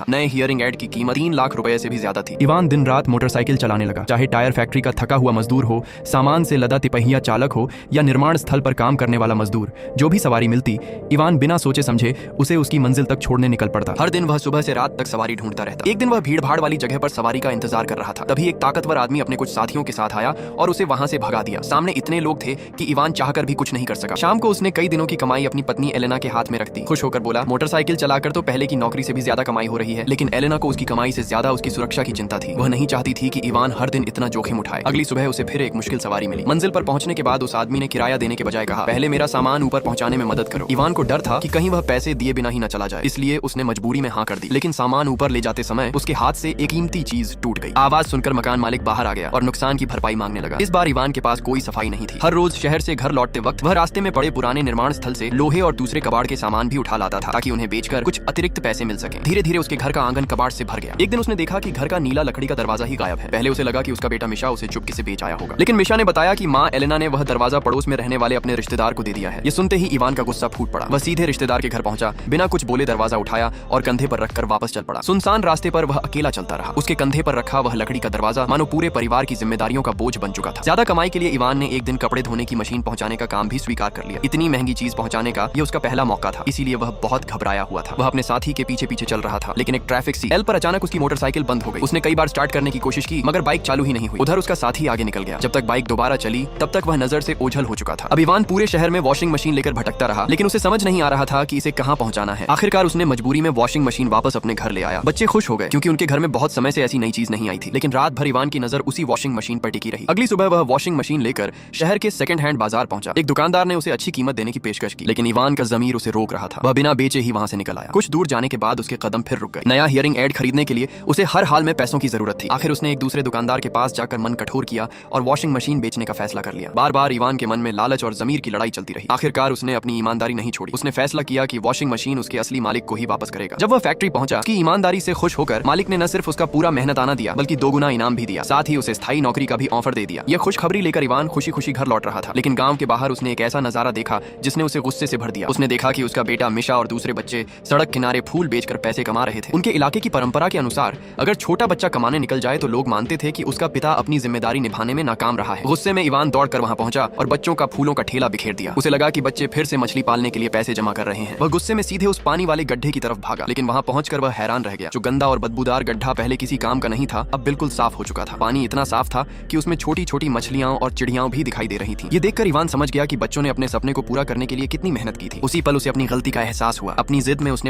नए hearing aid की कीमत 3 लाख रुपए से भी ज्यादा थी। इवान दिन रात मोटरसाइकिल चलाने लगा, चाहे टायर फैक्ट्री का थका हुआ मजदूर हो, सामान से लदा तिपहिया चालक हो या निर्माण स्थल पर काम करने वाला मजदूर। जो भी सवारी मिलती, इवान बिना सोचे समझे उसे उसकी मंजिल तक छोड़ने निकल पड़ता। हर दिन वह सुबह से रात तक सवारी ढूंढता रहता। एक दिन वह भीड़ भाड़ वाली जगह पर सवारी का इंतजार कर रहा था। तभी एक ताकतवर आदमी अपने कुछ साथियों के साथ आया और उसे वहां से भगा दिया। सामने इतने लोग थे कि इवान चाहकर भी कुछ नहीं कर सका। शाम को उसने कई दिनों की कमाई अपनी पत्नी एलेना के हाथ में रख दी। खुश होकर बोला, मोटरसाइकिल चलाकर तो पहले की नौकरी से भी ज्यादा कमाई हो रही है। लेकिन एलेना को उसकी कमाई से ज्यादा उसकी सुरक्षा की चिंता थी। वह नहीं चाहती थी कि इवान हर दिन इतना जोखिम उठाए। अगली सुबह उसे फिर एक मुश्किल सवारी मिली। मंजिल पर पहुंचने के बाद उस आदमी ने किराया देने के बजाय कहा, पहले मेरा सामान ऊपर पहुंचाने में मदद करो। इवान को डर था कि कहीं वह पैसे दिए बिना ही न चला जाए, इसलिए उसने मजबूरी में हाँ कर दी। लेकिन सामान ऊपर ले जाते समय उसके हाथ से एक कीमती चीज टूट गई। आवाज सुनकर मकान मालिक बाहर आ गया और नुकसान की भरपाई मांगने लगा। इस बार इवान के पास कोई सफाई नहीं थी। हर रोज शहर से घर लौटते वक्त वह रास्ते में पड़े पुराने निर्माण स्थल से लोहे और दूसरे कबाड़ के सामान भी उठा लाता था, ताकि उन्हें बेचकर कुछ अतिरिक्त पैसे मिल सके। धीरे धीरे उसके घर का आंगन कबाड़ से भर गया। एक दिन उसने देखा कि घर का नीला लकड़ी का दरवाजा ही गायब है। पहले उसे लगा कि उसका बेटा मिशा उसे चुपके से बेच आया होगा, लेकिन मिशा ने बताया कि माँ एलेना ने वह दरवाजा पड़ोस में रहने वाले अपने रिश्तेदार को दे दिया है। ये सुनते ही इवान का गुस्सा फूट पड़ा। वह सीधे रिश्तेदार के घर पहुंचा, बिना कुछ बोले दरवाजा उठाया और कंधे पर रखकर वापस चल पड़ा। सुनसान रास्ते पर वह अकेला चलता रहा। उसके कंधे पर रखा वह लकड़ी का दरवाजा मानो पूरे परिवार की जिम्मेदारियों का बोझ बन चुका था। ज्यादा कमाई के लिए इवान ने एक दिन कपड़े धोने की मशीन पहुंचाने का काम भी स्वीकार कर लिया। इतनी महंगी चीज पहुंचाने का ये उसका पहला मौका था, इसीलिए वह बहुत घबराया हुआ था। वह अपने साथी के पीछे पीछे चल रहा था, लेकिन एक ट्रैफिक सिग्नल पर अचानक उसकी मोटरसाइकिल बंद हो गई। उसने कई बार स्टार्ट करने की कोशिश की, मगर बाइक चालू ही नहीं हुई। उधर उसका साथी आगे निकल गया। जब तक बाइक दोबारा चली तब तक वह नजर से ओझल हो चुका था। अब इवान पूरे शहर में वॉशिंग मशीन लेकर भटकता रहा, लेकिन उसे समझ नहीं आ रहा था कि इसे कहां पहुंचाना है। आखिरकार उसने मजबूरी में वॉशिंग मशीन वापस अपने घर ले आया। बच्चे खुश हो गए क्योंकि उनके घर में बहुत समय से ऐसी नई चीज नहीं आई थी। लेकिन रात भर इवान की नजर उसी वॉशिंग मशीन पर टिकी रही। अगली सुबह वह वॉशिंग मशीन लेकर शहर के सेकंड हैंड बाजार पहुंचा। एक दुकानदार ने उसे अच्छी कीमत देने की पेशकश की, लेकिन इवान का जमीर उसे रोक रहा था। वह बिना बेचे ही वहां से निकल आया। कुछ दूर जाने के बाद उसके कदम फिर रुक गए। नया हियरिंग एड खरीदने के लिए उसे हर हाल में पैसों की जरूरत थी। आखिर उसने एक दूसरे दुकानदार के पास जाकर मन कठोर किया और वॉशिंग मशीन बेचने का फैसला कर लिया। बार बार इवान के मन में लालच और जमीर की लड़ाई चलती रही। आखिरकार उसने अपनी ईमानदारी नहीं छोड़ी। उसने फैसला किया कि वॉशिंग मशीन उसके असली मालिक को ही वापस करेगा। जब वह फैक्ट्री पहुंचा, उसकी ईमानदारी से खुश होकर मालिक ने न सिर्फ उसका पूरा मेहनताना दिया, बल्कि 2 गुना इनाम भी दिया। साथ ही उसे स्थायी नौकरी का भी ऑफर दे दिया। यह खुशखबरी लेकर इवान खुशी खुशी घर लौट रहा था। लेकिन गांव के बाहर उसने एक ऐसा नजारा देखा जिसने उसे गुस्से से भर दिया। उसने देखा कि उसका बेटा मिशा और दूसरे बच्चे सड़क किनारे फूल बेचकर पैसे कमा रहे थे। उनके इलाके की परंपरा के अनुसार अगर छोटा बच्चा कमाने निकल जाए तो लोग मानते थे कि उसका पिता अपनी जिम्मेदारी निभाने में नाकाम रहा है। गुस्से में इवान दौड़कर वहां पहुंचा और बच्चों का फूलों का ठेला बिखेर दिया। उसे लगा कि बच्चे फिर से मछली पालने के लिए पैसे जमा कर रहे हैं। वह गुस्से में सीधे उस पानी वाले गड्ढे की तरफ भागा, लेकिन वहां पहुंचकर वह हैरान रह गया। जो गंदा और बदबूदार गड्ढा पहले किसी काम का नहीं था, अब बिल्कुल साफ हो चुका था। पानी इतना साफ था कि उसमें छोटी छोटी मछलियां और चिड़ियां भी दिखाई दे रही थी। ये देखकर इवान समझ गया कि बच्चों ने अपने सपने को पूरा करने के लिए कितनी मेहनत की थी। उसी पल उसे अपनी गलती का एहसास हुआ। अपनी जिद में उसने